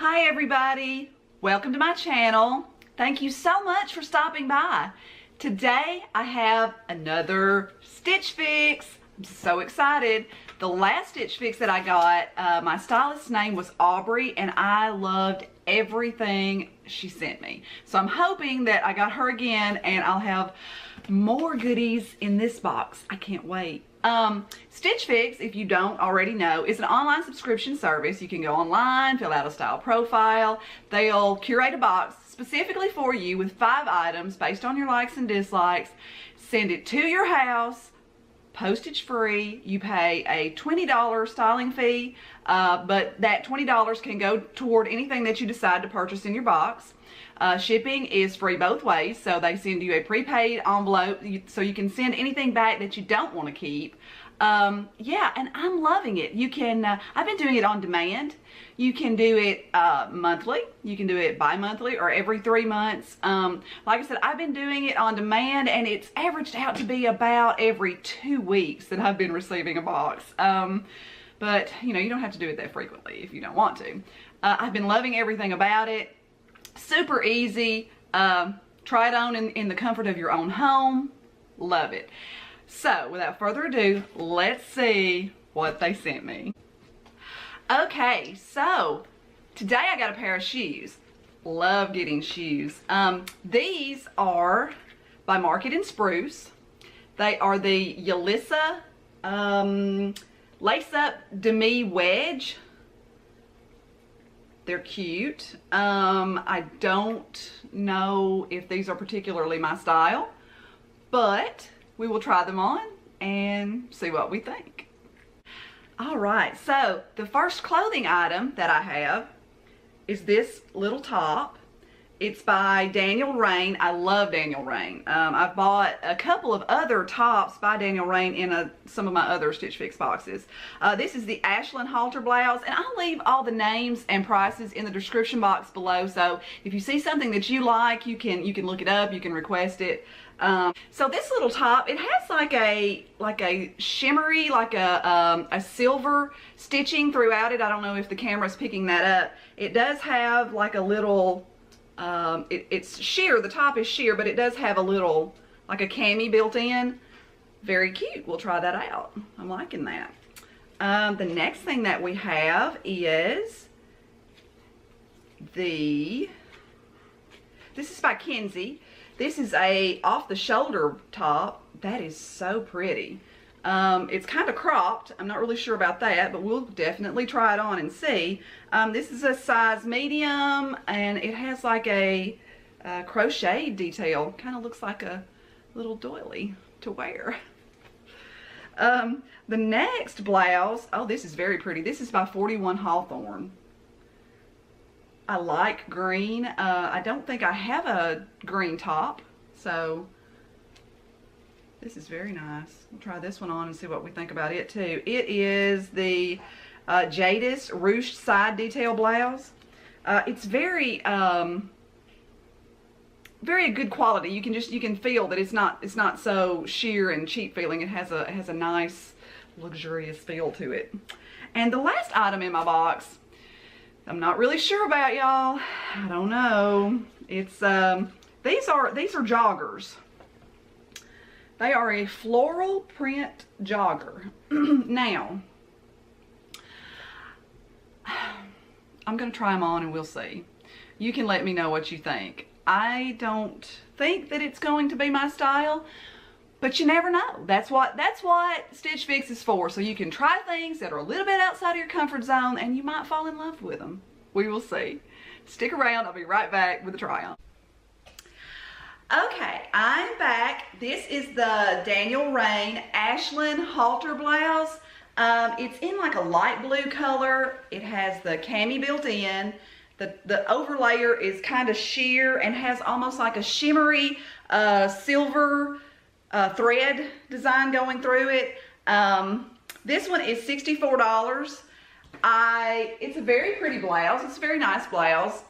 Hi everybody, welcome to my channel. Thank you so much for stopping by. Today I have another Stitch Fix. I'm so excited. The last Stitch Fix that I got, my stylist's name was Aubrey and I loved everything she sent me. So I'm hoping that I got her again and I'll have more goodies in this box. I can't wait. Stitch Fix, if you don't already know, is an online subscription service. You can go online, fill out a style profile. They'll curate a box specifically for you with 5 items based on your likes and dislikes, send it to your house, postage free. You pay a $20 styling fee, but that $20 can go toward anything that you decide to purchase in your box. Shipping is free both ways, so they send you a prepaid envelope so you can send anything back that you don't want to keep. Yeah, and I'm loving it. You can, I've been doing it on demand. You can do it monthly, you can do it bi-monthly or every 3 months. Like I said, I've been doing it on demand and it's averaged out to be about every 2 weeks that I've been receiving a box. But you know, you don't have to do it that frequently if you don't want to. I've been loving everything about it. Super easy. Try it on in the comfort of your own home. Love it. So without further ado, let's see what they sent me. Okay, so today I got a pair of shoes. Love getting shoes. These are by Market and Spruce. They are the Yalisa Lace Up Demi Wedge. They're cute. I don't know if these are particularly my style, but we will try them on and see what we think. All right, so the first clothing item that I have is this little top. It's by Rainn. I love Rainn. I've bought a couple of other tops by Rainn in some of my other Stitch Fix boxes. This is the Ashlen Halter blouse, and I'll leave all the names and prices in the description box below. So if you see something that you like, you can look it up, you can request it. So this little top, it has like a shimmery, like a silver stitching throughout it. I don't know if the camera's picking that up. It does have like a little, it's sheer, the top is sheer, but it does have a little, like a cami built in. Very cute. We'll try that out. I'm liking that. The next thing that we have is this is by Kensie. This is a off-the-shoulder top. That is so pretty. It's kind of cropped. I'm not really sure about that, but we'll definitely try it on and see. This is a size medium, and it has like a crochet detail. Kind of looks like a little doily to wear. The next blouse, oh, this is very pretty. This is by 41 Hawthorn. I like green. I don't think I have a green top, so this is very nice. We'll try this one on and see what we think about it too. It is the Jadis Rouched side detail blouse. It's very very good quality. You can feel that it's not so sheer and cheap feeling. It has a nice luxurious feel to it. And the last item in my box, I'm not really sure about, y'all. I don't know. It's these are joggers. They are a floral print jogger. Now, I'm gonna try them on and we'll see. You can let me know what you think. I don't think that it's going to be my style, but you never know. That's what Stitch Fix is for. So you can try things that are a little bit outside of your comfort zone and you might fall in love with them. We will see. Stick around. I'll be right back with the try on. Okay, I'm back. This is the Rainn Ashlen Halter blouse. It's in like a light blue color. It has the cami built in. The overlayer is kind of sheer and has almost like a shimmery silver thread design going through it. This one is $64. It's a very pretty blouse. It's a very nice blouse.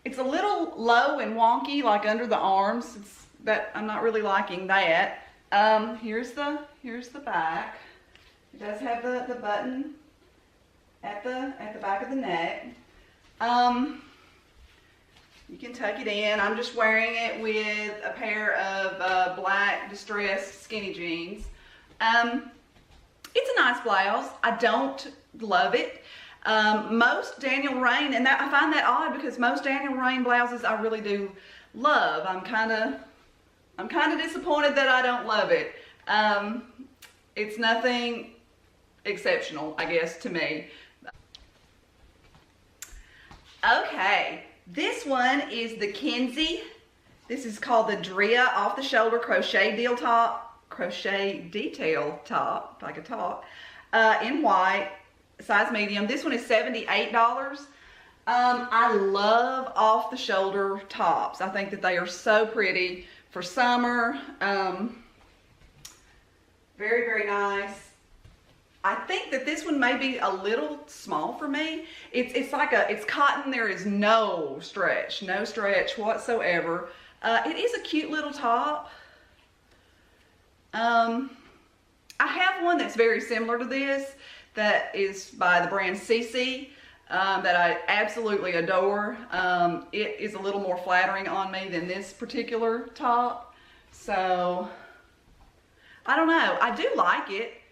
It's a little low and wonky, like under the arms. I'm not really liking that. Here's the back. It does have the button at the back of the neck. You can tuck it in. I'm just wearing it with a pair of black distressed skinny jeans. It's a nice blouse. I don't love it. Most Daniel Rainn, and I find that odd because most Daniel Rainn blouses I really do love. I'm kind of disappointed that I don't love it. It's nothing exceptional, I guess, to me. Okay, this one is the Kensie. This is called the Dria off the shoulder crochet detail top, if I could talk, in white, size medium. This one is $78. I love off the shoulder tops. I think that they are so pretty for summer. Very, very nice. I think that this one may be a little small for me. It's cotton. There is no stretch whatsoever. It is a cute little top. I have one that's very similar to this that is by the brand CC that I absolutely adore. It is a little more flattering on me than this particular top. So, I don't know. I do like it.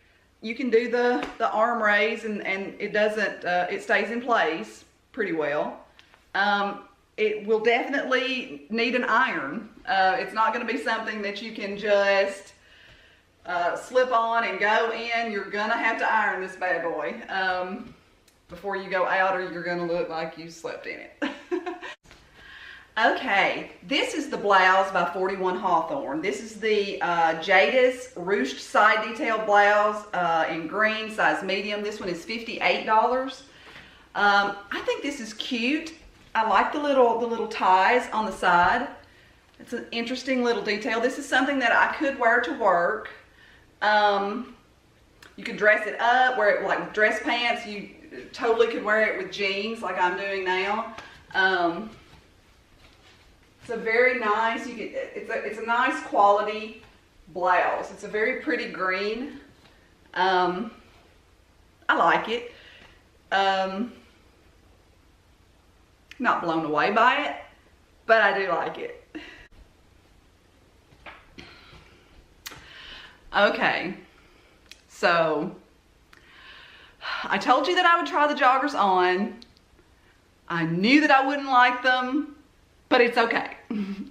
You can do the arm raise and it doesn't, it stays in place pretty well. It will definitely need an iron. It's not going to be something that you can just slip on and go in. You're going to have to iron this bad boy before you go out, or you're going to look like you slept in it. Okay, this is the blouse by 41 Hawthorn. This is the Jadis Rouched side detail blouse in green, size medium. This one is $58. I think this is cute. I like the little ties on the side. It's an interesting little detail. This is something that I could wear to work. You could dress it up, wear it like with dress pants. You totally could wear it with jeans like I'm doing now. It's a very nice, it's a nice quality blouse. It's a very pretty green. I like it. Not blown away by it, but I do like it. Okay, so I told you that I would try the joggers on. I knew that I wouldn't like them, but it's okay.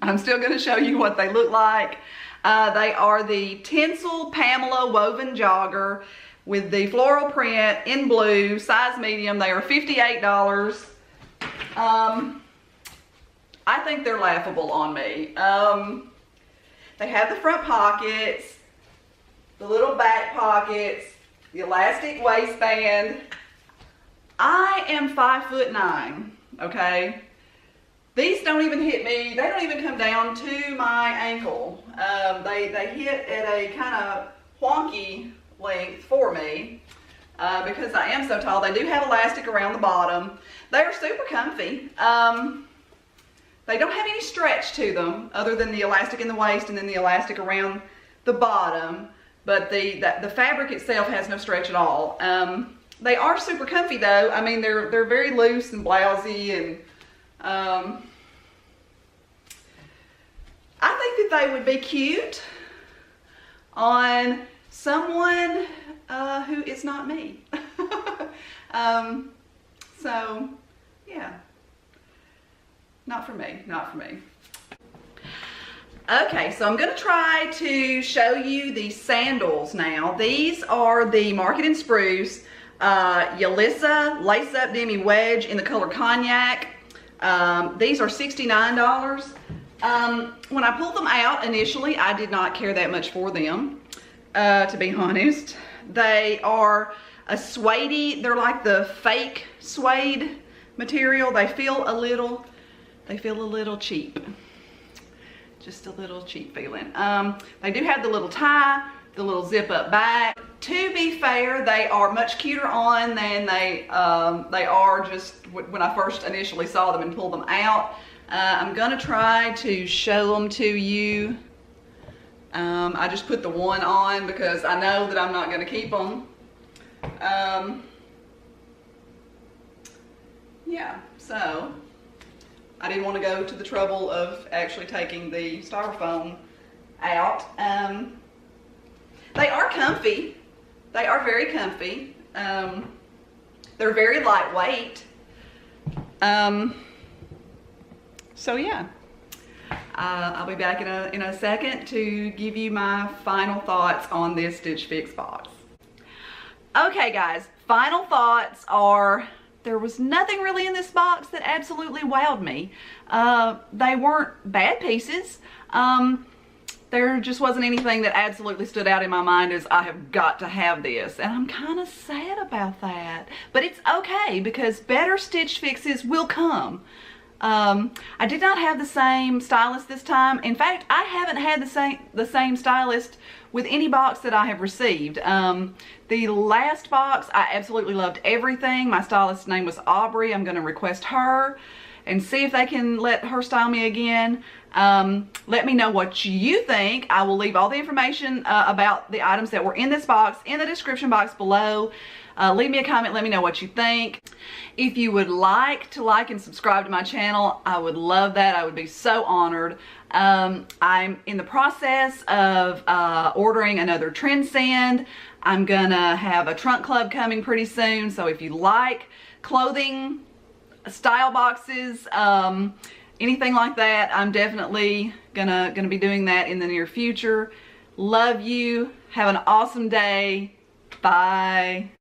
I'm still going to show you what they look like. They are the Tinsel Pamela woven jogger with the floral print in blue, size medium. They are $58. I think they're laughable on me. They have the front pockets, the little back pockets, the elastic waistband. I am 5'9", okay? These don't even hit me. They don't even come down to my ankle. They hit at a kind of wonky length for me because I am so tall. They do have elastic around the bottom. They are super comfy. They don't have any stretch to them other than the elastic in the waist and then the elastic around the bottom. But the fabric itself has no stretch at all. They are super comfy though. I mean, they're very loose and blousy, and I think that they would be cute on someone who is not me. So yeah, not for me, not for me. Okay, so I'm going to try to show you the sandals now. These are the Market and Spruce Yalisa Lace Up Demi Wedge in the color Cognac. These are $69. When I pulled them out initially, I did not care that much for them, to be honest. They are a suede, they're like the fake suede material. They feel a little cheap. Just a little cheap feeling. They do have the little tie, the little zip up back. To be fair, they are much cuter on than they are just when I first initially saw them and pulled them out. I'm gonna try to show them to you. I just put the one on because I know that I'm not gonna keep them. Yeah, so I didn't want to go to the trouble of actually taking the styrofoam out. They are comfy. They are very comfy. They're very lightweight. So yeah, I'll be back in a second to give you my final thoughts on this Stitch Fix box. Okay guys, final thoughts are, there was nothing really in this box that absolutely wowed me. They weren't bad pieces. There just wasn't anything that absolutely stood out in my mind as I have got to have this. And I'm kind of sad about that. But it's okay because better Stitch Fixes will come. I did not have the same stylist this time. In fact, I haven't had the same stylist with any box that I have received. The last box, I absolutely loved everything. My stylist's name was Aubrey. I'm going to request her and see if they can let her style me again. Let me know what you think. I will leave all the information about the items that were in this box in the description box below. Leave me a comment, let me know what you think. If you would like to like and subscribe to my channel, I would love that. I would be so honored. I'm in the process of ordering another trend sand. I'm gonna have a trunk club coming pretty soon, so if you like clothing, style boxes, anything like that, I'm definitely gonna be doing that in the near future. Love you. Have an awesome day. Bye.